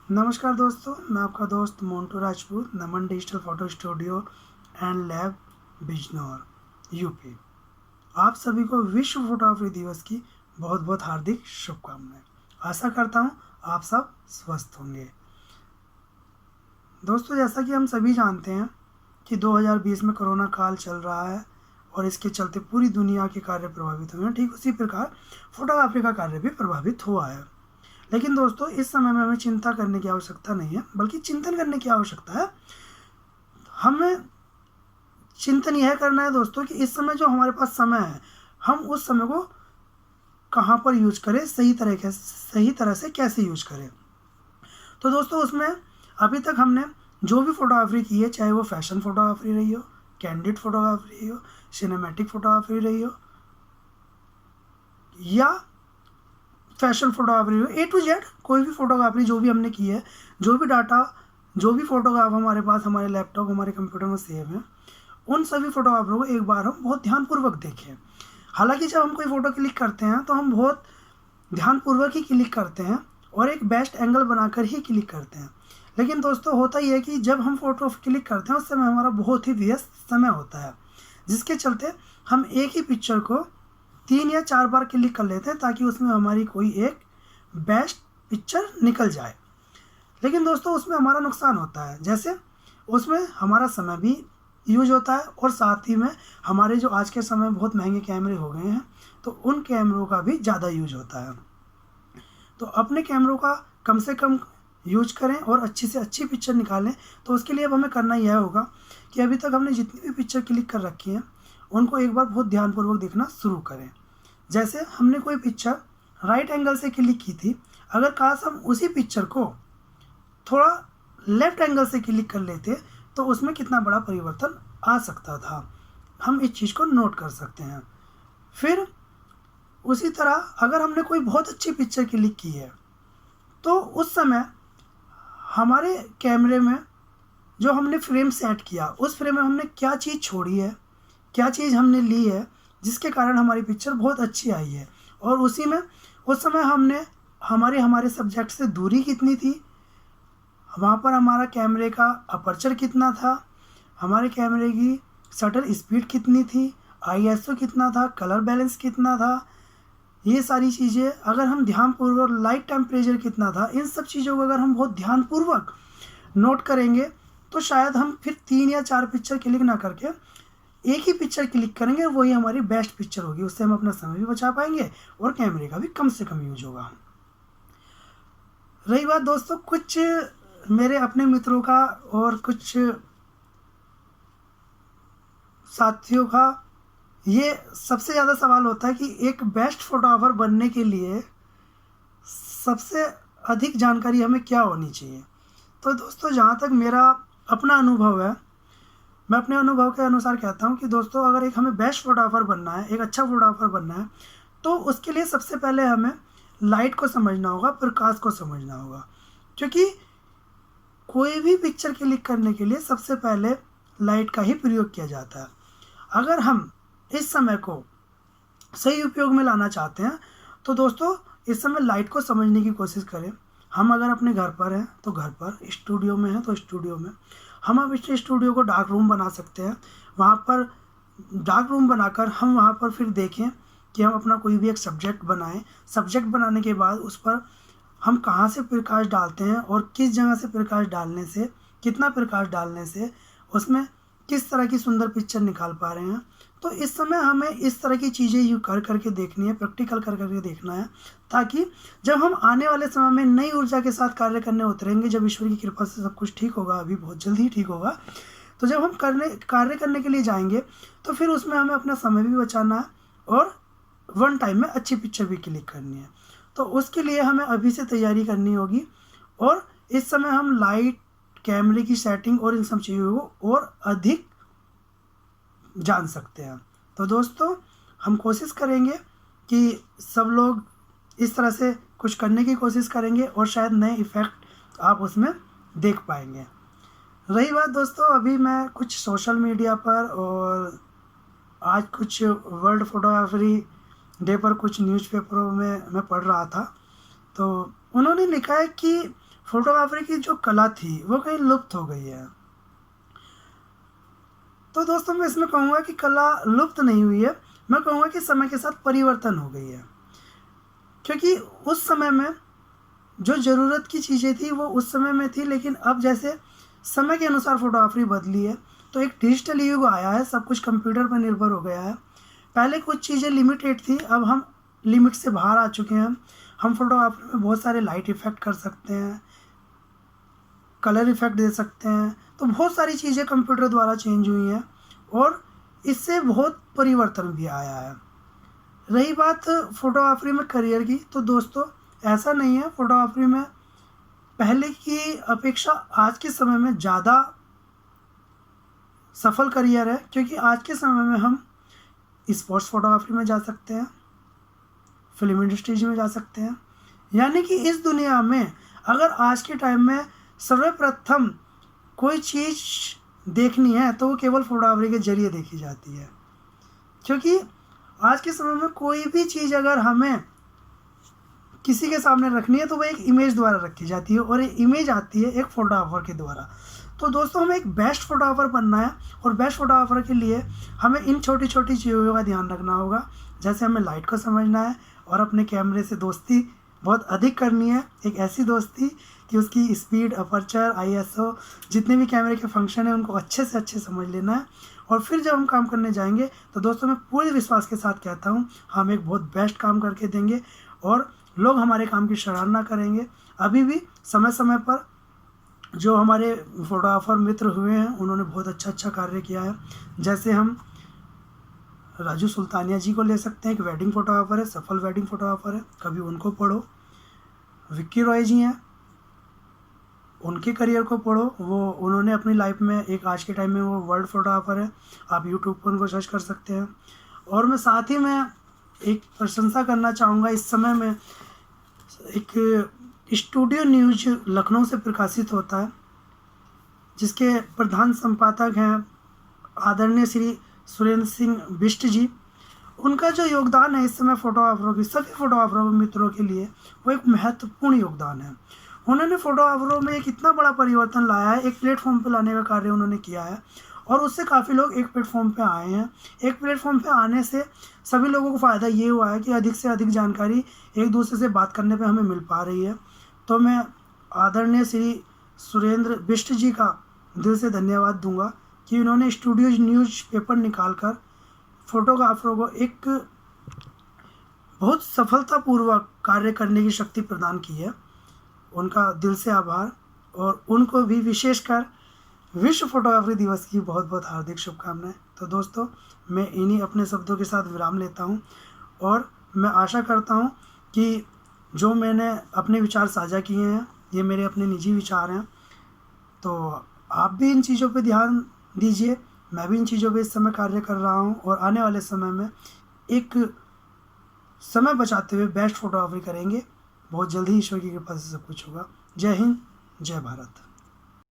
नमस्कार दोस्तों, मैं आपका दोस्त Montu Rajput, Naman digital photo studio and lab, Bijnor, UP. आप सभी को विश्व फोटोग्राफी दिवस की बहुत बहुत हार्दिक शुभकामनाएं। आशा करता हूं आप सब स्वस्थ होंगे। दोस्तों, जैसा कि हम सभी जानते हैं कि 2020 में कोरोना काल चल रहा है और इसके चलते पूरी दुनिया के कार्य प्रभावित हुए हैं। ठीक उसी प्रकार फोटोग्राफी का कार्य भी प्रभावित हुआ है। लेकिन दोस्तों, इस समय में हमें चिंता करने की आवश्यकता नहीं है, बल्कि चिंतन करने की आवश्यकता है। हमें चिंतन यह करना है दोस्तों कि इस समय जो हमारे पास समय है, हम उस समय को कहाँ पर यूज करें, सही तरह से कैसे यूज करें। तो दोस्तों, उसमें अभी तक हमने जो भी फोटोग्राफी की है, चाहे वो फैशन फोटोग्राफी रही हो, कैंडिड फोटोग्राफी रही हो, सिनेमैटिक फोटोग्राफी रही हो, या फैशन फोटोग्राफी हो, ए टू जेड कोई भी फोटोग्राफी जो भी हमने की है, जो भी डाटा, जो भी फोटोग्राफ हमारे पास हमारे लैपटॉप, हमारे कंप्यूटर में सेव है, उन सभी फोटोग्राफरों को एक बार हम बहुत ध्यानपूर्वक देखें। हालांकि जब हम कोई फ़ोटो क्लिक करते हैं तो हम बहुत ध्यानपूर्वक ही क्लिक करते हैं और एक बेस्ट एंगल बनाकर ही क्लिक करते हैं। लेकिन दोस्तों, होता ही है कि जब हम फ़ोटो क्लिक करते हैं उस समय हमारा बहुत ही व्यस्त समय होता है, जिसके चलते हम एक ही पिक्चर को 3 या 4 बार क्लिक कर लेते हैं ताकि उसमें हमारी कोई एक बेस्ट पिक्चर निकल जाए। लेकिन दोस्तों, उसमें हमारा नुकसान होता है, जैसे उसमें हमारा समय भी यूज होता है और साथ ही में हमारे जो आज के समय में बहुत महंगे कैमरे हो गए हैं, तो उन कैमरों का भी ज़्यादा यूज होता है। तो अपने कैमरों का कम से कम यूज करें और अच्छी से अच्छी पिक्चर निकालें। तो उसके लिए अब हमें करना यह होगा कि अभी तक हमने जितनी भी पिक्चर क्लिक कर रखी हैं उनको एक बार बहुत ध्यानपूर्वक देखना शुरू करें। जैसे हमने कोई पिक्चर राइट एंगल से क्लिक की थी, अगर काश हम उसी पिक्चर को थोड़ा लेफ्ट एंगल से क्लिक कर लेते तो उसमें कितना बड़ा परिवर्तन आ सकता था। हम इस चीज़ को नोट कर सकते हैं। फिर उसी तरह अगर हमने कोई बहुत अच्छी पिक्चर क्लिक की है तो उस समय हमारे कैमरे में जो हमने फ्रेम सेट किया, उस फ्रेम में हमने क्या चीज़ छोड़ी है, क्या चीज़ हमने ली है जिसके कारण हमारी पिक्चर बहुत अच्छी आई है, और उसी में उस समय हमने हमारे सब्जेक्ट से दूरी कितनी थी, वहाँ पर हमारा कैमरे का अपर्चर कितना था, हमारे कैमरे की शटर स्पीड कितनी थी, आईएसओ कितना था, कलर बैलेंस कितना था, ये सारी चीज़ें अगर हम ध्यानपूर्वक, लाइट टेम्परेचर कितना था, इन सब चीज़ों को अगर हम बहुत ध्यानपूर्वक नोट करेंगे तो शायद हम फिर 3 या 4 पिक्चर क्लिक ना करके एक ही पिक्चर क्लिक करेंगे, वही हमारी बेस्ट पिक्चर होगी। उससे हम अपना समय भी बचा पाएंगे और कैमरे का भी कम से कम यूज होगा। रही बात दोस्तों कुछ मेरे अपने मित्रों का और कुछ साथियों का, ये सबसे ज़्यादा सवाल होता है कि एक बेस्ट फोटोग्राफर बनने के लिए सबसे अधिक जानकारी हमें क्या होनी चाहिए। तो दोस्तों, जहाँ तक मेरा अपना अनुभव है, मैं अपने अनुभव के अनुसार कहता हूँ कि दोस्तों, अगर एक हमें बेस्ट फोटोग्राफर बनना है, एक अच्छा फोटोग्राफर बनना है, तो उसके लिए सबसे पहले हमें लाइट को समझना होगा, प्रकाश को समझना होगा। क्योंकि कोई भी पिक्चर क्लिक करने के लिए सबसे पहले लाइट का ही प्रयोग किया जाता है। अगर हम इस समय को सही उपयोग में लाना चाहते हैं तो दोस्तों, इस समय लाइट को समझने की कोशिश करें। हम अगर अपने घर पर हैं तो घर पर, स्टूडियो में हैं तो स्टूडियो में, हम अब इस स्टूडियो को डार्क रूम बना सकते हैं। वहाँ पर डार्क रूम बनाकर हम वहाँ पर फिर देखें कि हम अपना कोई भी एक सब्जेक्ट बनाएं। सब्जेक्ट बनाने के बाद उस पर हम कहाँ से प्रकाश डालते हैं और किस जगह से प्रकाश डालने से, कितना प्रकाश डालने से उसमें किस तरह की सुंदर पिक्चर निकाल पा रहे हैं। तो इस समय हमें इस तरह की चीज़ें यूँ कर करके देखनी है, प्रैक्टिकल कर करके देखना है, ताकि जब हम आने वाले समय में नई ऊर्जा के साथ कार्य करने उतरेंगे, जब ईश्वर की कृपा से सब कुछ ठीक होगा, अभी बहुत जल्द ही ठीक होगा, तो जब हम कार्य करने के लिए जाएंगे तो फिर उसमें हमें अपना समय भी बचाना है और वन टाइम में अच्छी पिक्चर भी क्लिक करनी है। तो उसके लिए हमें अभी से तैयारी करनी होगी और इस समय हम लाइट, कैमरे की सेटिंग और इन सब चीज़ों को और अधिक जान सकते हैं। तो दोस्तों, हम कोशिश करेंगे कि सब लोग इस तरह से कुछ करने की कोशिश करेंगे और शायद नए इफ़ेक्ट आप उसमें देख पाएंगे। रही बात दोस्तों, अभी मैं कुछ सोशल मीडिया पर और आज कुछ वर्ल्ड फोटोग्राफी डे पर कुछ न्यूज़पेपरों में मैं पढ़ रहा था, तो उन्होंने लिखा है कि फोटोग्राफरी की जो कला थी वो कहीं लुप्त हो गई है। तो दोस्तों मैं इसमें कहूँगा कि कला लुप्त नहीं हुई है, मैं कहूँगा कि समय के साथ परिवर्तन हो गई है। क्योंकि उस समय में जो ज़रूरत की चीज़ें थी वो उस समय में थी, लेकिन अब जैसे समय के अनुसार फोटोग्राफी बदली है, तो एक डिजिटल युग आया है, सब कुछ कंप्यूटर पर निर्भर हो गया है। पहले कुछ चीज़ें लिमिटेड थी, अब हम लिमिट से बाहर आ चुके हैं। हम फोटोग्राफी में बहुत सारे लाइट इफ़ेक्ट कर सकते हैं, कलर इफ़ेक्ट दे सकते हैं, तो बहुत सारी चीज़ें कंप्यूटर द्वारा चेंज हुई हैं और इससे बहुत परिवर्तन भी आया है। रही बात फोटोग्राफी में करियर की, तो दोस्तों ऐसा नहीं है, फोटोग्राफी में पहले की अपेक्षा आज के समय में ज़्यादा सफल करियर है, क्योंकि आज के समय में हम स्पोर्ट्स फोटोग्राफी में जा सकते हैं, फिल्म इंडस्ट्रीज में जा सकते हैं। यानी कि इस दुनिया में अगर आज के टाइम में सर्वप्रथम कोई चीज़ देखनी है तो वो केवल फोटोग्राफी के जरिए देखी जाती है। क्योंकि आज के समय में कोई भी चीज़ अगर हमें किसी के सामने रखनी है तो वो एक इमेज द्वारा रखी जाती है, और ये इमेज आती है एक फोटोग्राफर के द्वारा। तो दोस्तों हमें एक बेस्ट फोटोग्राफर बनना है, और बेस्ट फोटोग्राफर के लिए हमें इन छोटी छोटी चीज़ों का ध्यान रखना होगा। जैसे हमें लाइट को समझना है और अपने कैमरे से दोस्ती बहुत अधिक करनी है, एक ऐसी दोस्ती कि उसकी स्पीड, अपर्चर, ISO, जितने भी कैमरे के फंक्शन हैं उनको अच्छे से अच्छे समझ लेना है। और फिर जब हम काम करने जाएंगे तो दोस्तों मैं पूरे विश्वास के साथ कहता हूँ हम एक बहुत बेस्ट काम करके देंगे और लोग हमारे काम की सराहना करेंगे। अभी भी समय समय पर जो हमारे फोटोग्राफर मित्र हुए हैं उन्होंने बहुत अच्छा कार्य किया है। जैसे हम राजू सुल्तानिया जी को ले सकते हैं, एक वेडिंग फोटोग्राफर है, सफल वेडिंग फोटोग्राफर है, कभी उनको पढ़ो। विक्की रॉय जी हैं, उनके करियर को पढ़ो, वो उन्होंने अपनी लाइफ में एक आज के टाइम में वो वर्ल्ड फोटोग्राफर है, आप यूट्यूब पर उनको सर्च कर सकते हैं। और मैं साथ ही में एक प्रशंसा करना चाहूँगा, इस समय में एक स्टूडियो न्यूज लखनऊ से प्रकाशित होता है जिसके प्रधान संपादक हैं आदरणीय श्री सुरेंद्र सिंह बिष्ट जी। उनका जो योगदान है इस समय फोटोग्राफरों की, सभी फोटोग्राफरों मित्रों के लिए वो एक महत्वपूर्ण योगदान है। उन्होंने फोटोग्राफरों में एक इतना बड़ा परिवर्तन लाया है, एक प्लेटफॉर्म पे लाने का कार्य उन्होंने किया है, और उससे काफ़ी लोग एक प्लेटफॉर्म पे आए हैं। एक प्लेटफॉर्म पे आने से सभी लोगों को फ़ायदा ये हुआ है कि अधिक से अधिक जानकारी एक दूसरे से बात करने पे हमें मिल पा रही है। तो मैं आदरणीय श्री सुरेंद्र बिष्ट जी का दिल से धन्यवाद दूंगा कि उन्होंने स्टूडियो न्यूज पेपर निकाल कर फोटोग्राफरों को एक बहुत सफलतापूर्वक कार्य करने की शक्ति प्रदान की है। उनका दिल से आभार, और उनको भी विशेषकर विश्व फोटोग्राफी दिवस की बहुत बहुत हार्दिक शुभकामनाएं। तो दोस्तों मैं इन्हीं अपने शब्दों के साथ विराम लेता हूं, और मैं आशा करता हूं कि जो मैंने अपने विचार साझा किए हैं ये मेरे अपने निजी विचार हैं, तो आप भी इन चीज़ों पे ध्यान दीजिए। मैं भी इन चीज़ों पे इस समय कार्य कर रहा हूं, और आने वाले समय में एक समय बचाते हुए बेस्ट फोटोग्राफी करेंगे। बहुत जल्दी ईश्वर की कृपा से सब कुछ होगा। जय हिंद, जय भारत।